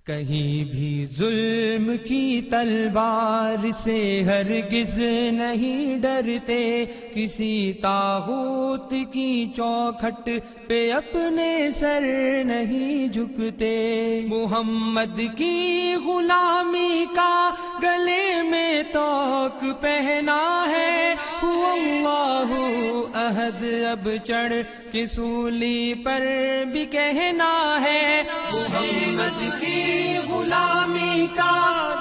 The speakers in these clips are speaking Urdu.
کہیں بھی ظلم کی تلوار سے ہرگز نہیں ڈرتے، کسی طاغوت کی چوکھٹ پہ اپنے سر نہیں جھکتے، محمد کی غلامی کا گلے میں طوق پہنا ہے، هو اللہ احد اب چڑھ کے سولی پر بھی کہنا ہے، محمد کی غلامی کا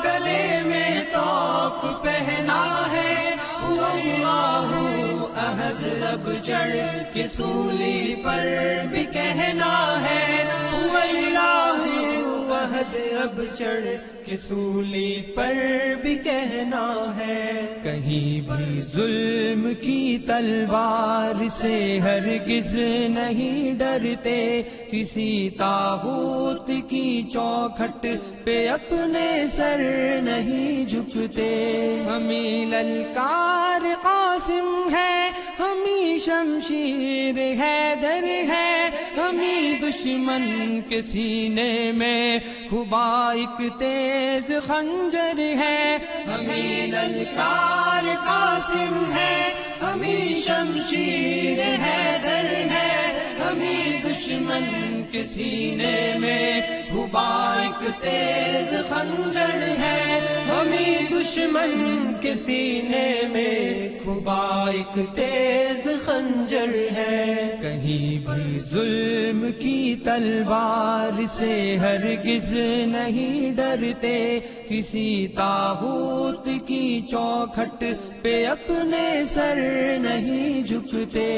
گلے میں طوق پہنا ہے، هو اللہ احد اب چڑھ کے سولی پر بھی کہنا ہے، هو اللہ احد اب چڑھ کے سولی پر بھی کہنا ہے۔ کہیں بھی ظلم کی تلوار سے ہرگز نہیں ڈرتے، کسی طاغوت کی چوکھٹ پہ اپنے سر نہیں جھکتے، ہمیں للکار قاسم ہے، ہمیں شمشیر حیدر ہے، ہمیں دشمن کے سینے میں خبا ایک تیز خنجر ہے، ہمیں للکار قاسم ہے، ہمیں شمشیر حیدر ہے، ہمیں دشمن کے سینے میں خبا ایک تیز خنجر ہے، ہمیں دشمن کے سینے میں خبا ایک تیز خنجر ہے۔ کہیں بھی ظلم کی تلوار سے ہرگز نہیں ڈرتے، کسی طاغوت کی چوکھٹ پہ اپنے سر نہیں جھکتے،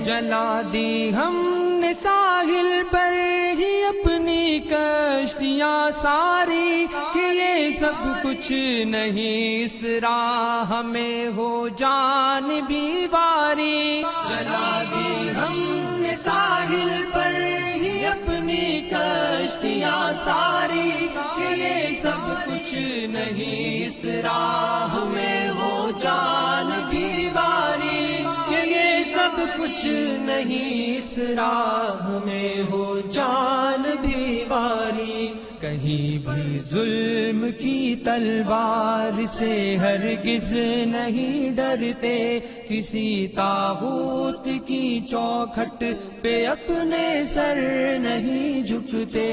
جلا دی ہم نے ساحل پر ہی اپنی کشتیاں ساری، کہ یہ سب کچھ نہیں اس راہ میں ہو جان بھی باری، جلا دی ہم نے ساحل پر ہی اپنی کشتیاں ساری، کہ یہ سب کچھ نہیں اس راہ میں ہو جان بھی باری، کہ یہ سب کچھ نہیں اس راہ میں ہو جان بھی باری۔ کہیں بھی ظلم کی تلوار سے ہرگز نہیں ڈرتے، کسی طاغوت کی چوکھٹ پہ اپنے سر نہیں جھکتے،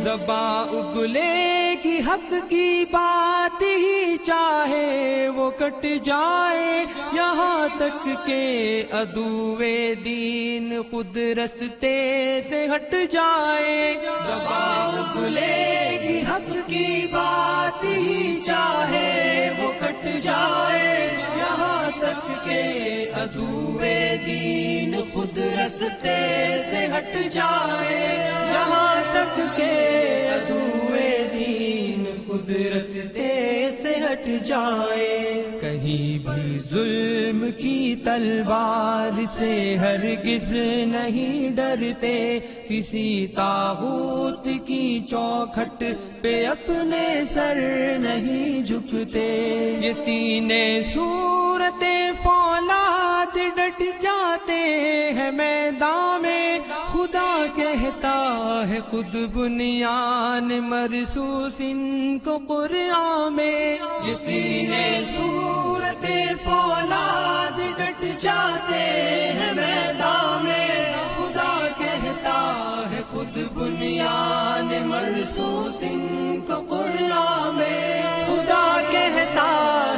زباں اگلے کی حق کی بات ہی چاہے وہ کٹ جائے، یہاں تک کہ عدوِ دین خود رستے سے ہٹ جائے، زباں اگلے کی حق کی بات ہی چاہے وہ کٹ جائے، یہاں تک کہ عدوِ دین خود رستے سے ہٹ جائے، یہاں تک کہ عدوِ دین خود رستے سے ہٹ جائے۔ کہیں بھی ظلم کی تلوار سے ہرگز نہیں ڈرتے، کسی طاغوت کی چوکھٹ پہ اپنے سر نہیں جھکتے، یہ سینے صورت فولاد ڈٹ جاتے ہیں میدان میں، خدا کہتا ہے خود بنیان مرصوص ان کو قرآن میں، یہ سینے صورت فولاد ڈٹ جاتے ہیں میدان میں، خدا کہتا ہے خود بنیان مرصوص ان کو قرآن میں، خدا کہتا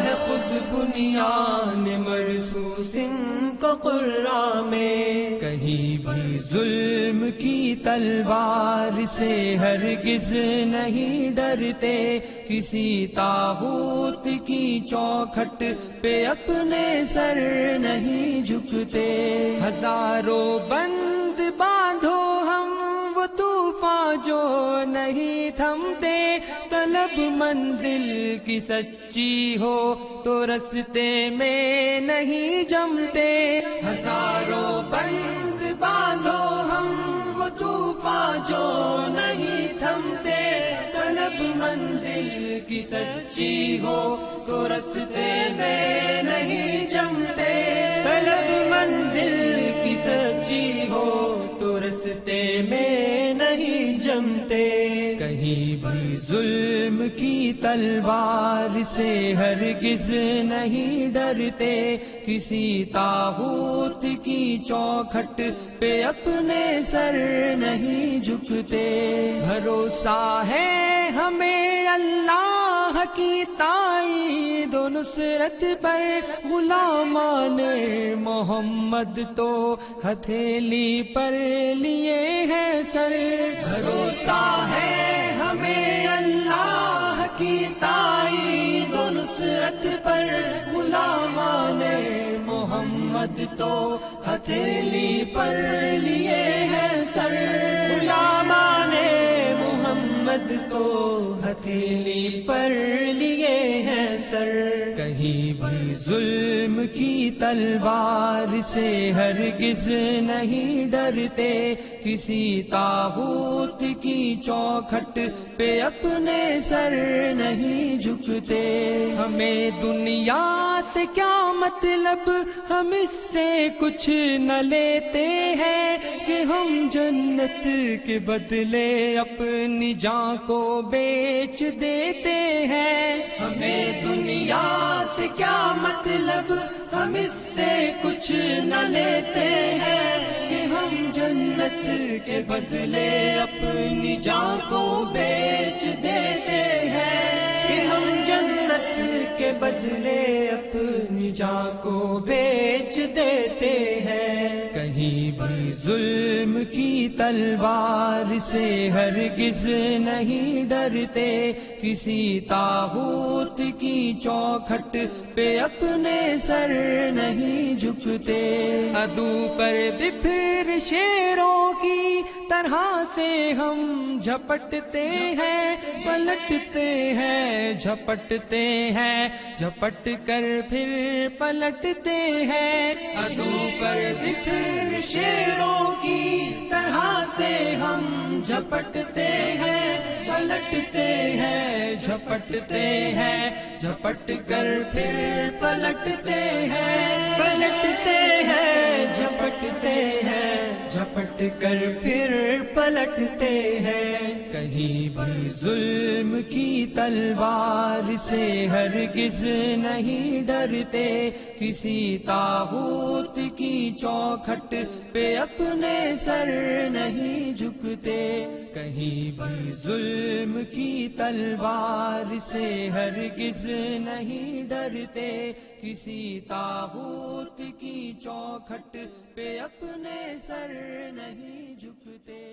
ہے خود بنیان مرصوص ان کو قرآن میں۔ کہیں بھی ظلم کی تلوار سے ہرگز نہیں ڈرتے، کسی طاغوت کی چوکھٹ پہ اپنے سر نہیں جھکتے، ہزاروں بند باندھو ہم وہ طوفان جو نہیں تھمتے، طلب منزل کی سچی ہو تو رستے میں نہیں جمتے، ہزاروں بند باندھو ہم وہ طوفان جو نہیں تھمتے، طلب منزل کی سچی ہو تو رستے میں نہیں جمتے، طلب منزل کی سچی ہو تو رستے میں نہیں جمتے۔ کہیں بھی ظلم کی تلوار سے ہرگز نہیں ڈرتے، کسی طاغوت کی چوکھٹ پہ اپنے سر نہیں جھکتے۔ بھروسہ ہے ہمیں اللہ کی تائید و نصرت پر، غلامان محمد تو ہتھیلی پر لیے ہیں سر۔ بھروسہ ہے ہمیں اللہ کی تائید و نصرت پر، غلامان محمد تو ہتھیلی پر لیے ہیں سر۔ غلامان محمد تو ہتھیلی پر لیے ہیں سر۔ کہیں بھی ظلم کی تلوار سے ہرگز نہیں ڈرتے، کسی طاغوت کی چوکھٹ پہ اپنے سر نہیں جھکتے۔ ہمیں دنیا سے کیا مطلب، ہم اس سے کچھ نہ لیتے ہیں، کہ ہم جنت کے بدلے اپنی جان کو بیچ دیتے ہیں۔ ہمیں دنیا سے کیا مطلب، ہم اس سے کچھ نہ لیتے ہیں، کہ ہم جنت کے بدلے اپنی جان کو بیچ دیتے ہیں، کہ ہم جنت کے بدلے اپنی جان کو بیچ دیتے ہیں۔ کہیں بھی ظلم کی تلوار سے ہرگز نہیں ڈرتے، کسی طاغوت کی چوکھٹ پہ اپنے سر نہیں جھکتے۔ عدو پر بپھر شیروں کی طرح سے ہم جھپٹتے ہیں، پلٹتے ہیں، جھپٹتے ہیں، جھپٹ کر پھر پلٹتے ہیں۔ عدو پر بپھر شیروں کی طرح سے ہم جھپٹتے ہیں، پلٹتے ہیں، جھپٹتے ہیں، جھپٹ کر پھر پلٹتے ہیں، پلٹتے ہیں، جھپٹتے ہیں، جھپٹ کر پھر پلٹتے ہیں۔ کہیں بھی ظلم کی تلوار سے ہرگز نہیں ڈرتے، کسی طاغوت کی چوکھٹ پہ اپنے سر نہیں جھکتے۔ کہیں بھی ظلم کی تلوار سے ہرگز نہیں ڈرتے، کسی طاغوت کی چوکھٹ پہ اپنے سر نہیں جھکتے۔